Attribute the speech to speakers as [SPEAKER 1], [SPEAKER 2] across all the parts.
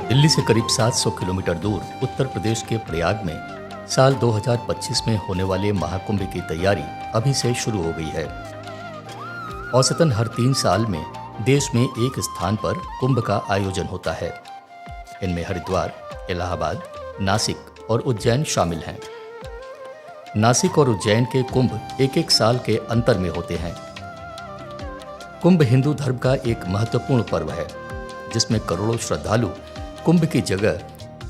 [SPEAKER 1] दिल्ली से करीब 700 किलोमीटर दूर उत्तर प्रदेश के प्रयाग में साल 2025 में होने वाले महाकुंभ की तैयारी अभी से शुरू हो गई है। औसतन हर 3 साल में देश में एक स्थान पर कुंभ का आयोजन होता है। इनमें हरिद्वार, इलाहाबाद, नासिक और उज्जैन शामिल हैं। नासिक और उज्जैन के कुंभ एक साल के अंतर में होते हैं। कुंभ हिंदू धर्म का एक महत्वपूर्ण पर्व है, जिसमें करोड़ों श्रद्धालु कुंभ की जगह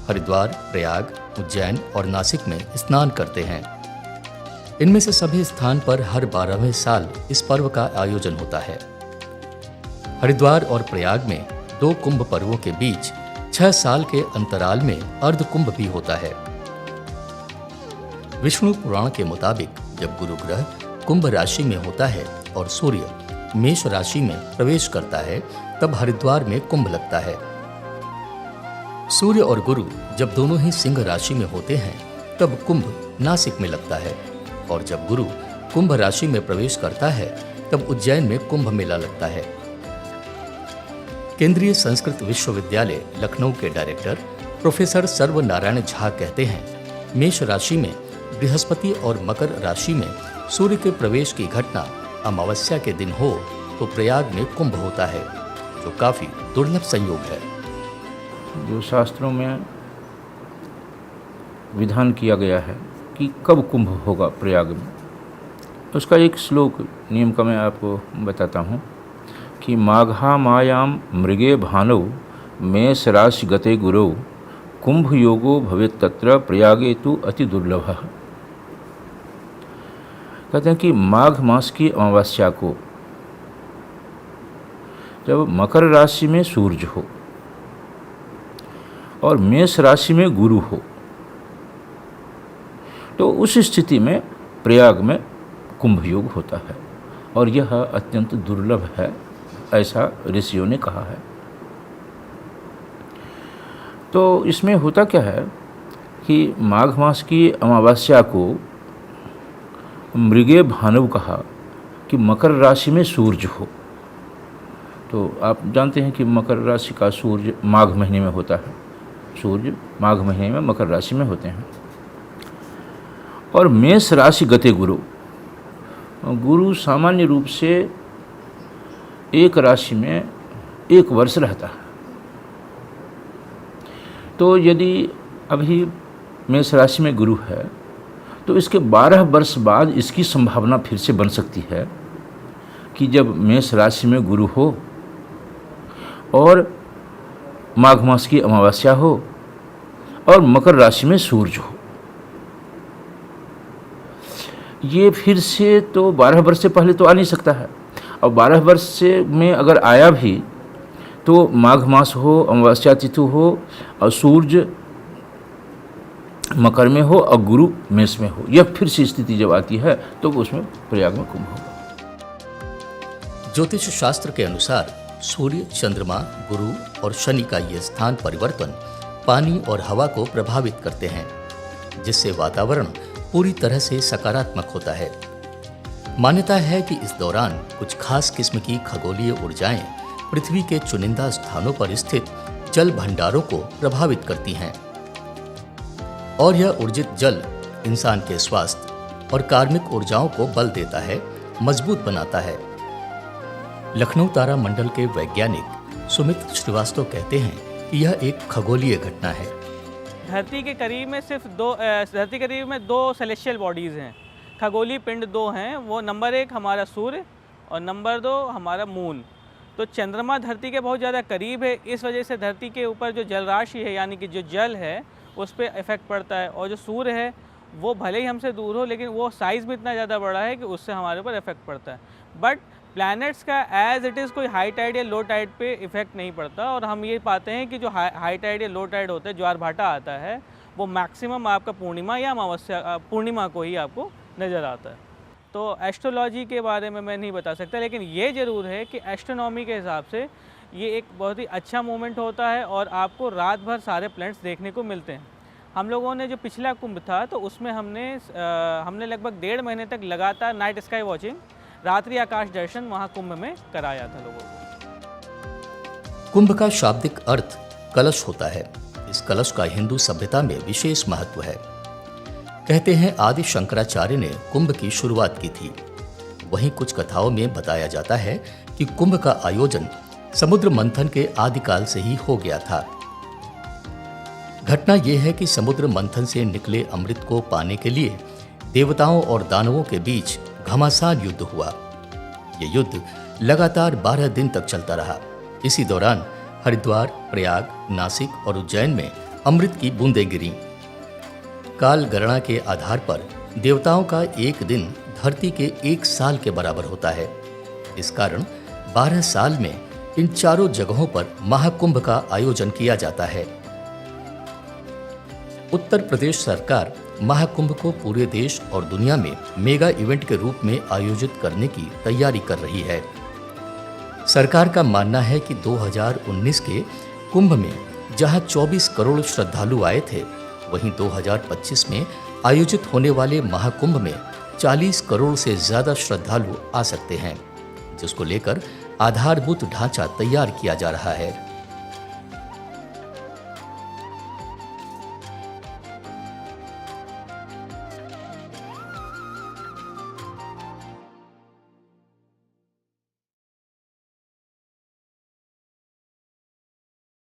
[SPEAKER 1] हरिद्वार, प्रयाग, उज्जैन और नासिक में स्नान करते हैं। इनमें से सभी स्थान पर हर 12वें साल इस पर्व का आयोजन होता है। हरिद्वार और प्रयाग में 2 कुंभ पर्वों के बीच 6 साल के अंतराल में अर्ध कुंभ भी होता है। विष्णु पुराण के मुताबिक जब गुरु ग्रह कुंभ राशि में होता है और सूर्य मेष राशि में प्रवेश करता है, तब हरिद्वार में कुंभ लगता है। सूर्य और गुरु जब दोनों ही सिंह राशि में होते हैं, तब कुंभ नासिक में लगता है, और जब गुरु कुंभ राशि में प्रवेश करता है, तब उज्जैन में कुंभ मेला लगता है। केंद्रीय संस्कृत विश्वविद्यालय लखनऊ के डायरेक्टर प्रोफेसर सर्वनारायण झा कहते हैं, मेष राशि में बृहस्पति और मकर राशि में सूर्य के प्रवेश की घटना अमावस्या के दिन हो तो प्रयाग में कुंभ होता है, जो काफी दुर्लभ संयोग है।
[SPEAKER 2] जो शास्त्रों में विधान किया गया है कि कब कुंभ होगा प्रयाग में, उसका एक श्लोक नियम का मैं आपको बताता हूँ कि माघा मायाम मृगे भानौ मेष राशि गते गुरौ कुंभ योगो भवेत् तत्र प्रयागे तु अति दुर्लभः। कहते हैं कि माघ मास की अमावस्या को जब मकर राशि में सूर्य हो और मेष राशि में गुरु हो, तो उस स्थिति में प्रयाग में कुंभ योग होता है, और यह अत्यंत दुर्लभ है, ऐसा ऋषियों ने कहा है। तो इसमें होता क्या है कि माघ मास की अमावस्या को मृगे भानव कहा कि मकर राशि में सूर्य हो। तो आप जानते हैं कि मकर राशि का सूर्य माघ महीने में होता है, सूर्य माघ महीने में मकर राशि में होते हैं। और मेष राशि गते गुरु, गुरु सामान्य रूप से एक राशि में 1 वर्ष रहता है। तो यदि अभी मेष राशि में गुरु है, तो इसके 12 वर्ष बाद इसकी संभावना फिर से बन सकती है कि जब मेष राशि में गुरु हो और माघ मास की अमावस्या हो और मकर राशि में सूर्य हो, ये फिर से तो 12 वर्ष से पहले तो आ नहीं सकता है। और 12 वर्ष से में अगर आया भी तो माघ मास हो, अमावस्या तिथि हो और सूर्य मकर में हो और गुरु मेष में हो, यह फिर से स्थिति जब आती है तो उसमें प्रयाग में कुंभ होगा।
[SPEAKER 1] ज्योतिष शास्त्र के अनुसार सूर्य, चंद्रमा, गुरु और शनि का ये स्थान परिवर्तन पानी और हवा को प्रभावित करते हैं, जिससे वातावरण पूरी तरह से सकारात्मक होता है। मान्यता है कि इस दौरान कुछ खास किस्म की खगोलीय ऊर्जाएं पृथ्वी के चुनिंदा स्थानों पर स्थित जल भंडारों को प्रभावित करती हैं, और यह ऊर्जित जल इंसान के स्वास्थ्य और कार्मिक ऊर्जाओं को बल देता है, मजबूत बनाता है। लखनऊ तारा मंडल के वैज्ञानिक सुमित श्रीवास्तव कहते हैं कि यह एक खगोलीय घटना है।
[SPEAKER 3] धरती के करीब में 2 सेलेस्टियल बॉडीज़ हैं, खगोलीय पिंड 2 हैं। वो नंबर 1 हमारा सूर्य और नंबर 2 हमारा मून। तो चंद्रमा धरती के बहुत ज़्यादा करीब है, इस वजह से धरती के ऊपर जो जल राशि है, यानी कि जो जल है, उस पर इफ़ेक्ट पड़ता है। और जो सूर्य है वो भले ही हमसे दूर हो, लेकिन वो साइज़ में इतना ज़्यादा बड़ा है कि उससे हमारे ऊपर इफ़ेक्ट पड़ता है। बट प्लैनेट्स का एज इट इज़ कोई हाई टाइड या लो टाइड पे इफ़ेक्ट नहीं पड़ता। और हम ये पाते हैं कि जो हाई टाइड या लो टाइड होता है, ज्वार भाटा आता है, वो मैक्सिमम आपका पूर्णिमा या अमावस्या पूर्णिमा को ही आपको नज़र आता है। तो एस्ट्रोलॉजी के बारे में मैं नहीं बता सकता, लेकिन ये ज़रूर है कि एस्ट्रोनॉमी के हिसाब से ये एक बहुत ही अच्छा मोमेंट होता है और आपको रात भर सारे प्लैनेट्स देखने को मिलते हैं। हम लोगों ने जो पिछला कुंभ था, तो उसमें हमने लगभग 1.5 महीने तक लगातार नाइट स्काई वॉचिंग, रात्रि आकाश दर्शन वहाँ कुंभ में कराया था लोगों को।
[SPEAKER 1] कुंभ का शाब्दिक अर्थ कलश होता है। इस कलश का हिंदू सभ्यता में विशेष महत्व है। कहते हैं आदि शंकराचार्य ने कुंभ की शुरुआत की थी। वहीं कुछ कथाओं में बताया जाता है कि कुंभ का आयोजन समुद्र मंथन के आदिकाल से ही हो गया था। घटना यह है कि समुद्र मंथन से निकले अमृत को पाने के लिए देवताओं और दानवों के बीच घमासान युद्ध हुआ। यह युद्ध लगातार 12 दिन तक चलता रहा। इसी दौरान हरिद्वार, प्रयाग, नासिक और उज्जैन में अमृत की बूंदें गिरीं। काल गणना के आधार पर देवताओं का एक दिन धरती के 1 साल के बराबर होता है। इस कारण 12 साल में इन चारों जगहों पर महाकुंभ का आयोजन किया जाता है। उत्तर प्रदेश सरकार महाकुंभ को पूरे देश और दुनिया में मेगा इवेंट के रूप में आयोजित करने की तैयारी कर रही है। सरकार का मानना है कि 2019 के कुंभ में जहां 24 करोड़ श्रद्धालु आए थे, वहीं 2025 में आयोजित होने वाले महाकुंभ में 40 करोड़ से ज्यादा श्रद्धालु आ सकते हैं, जिसको लेकर आधारभूत ढांचा तैयार किया जा रहा है।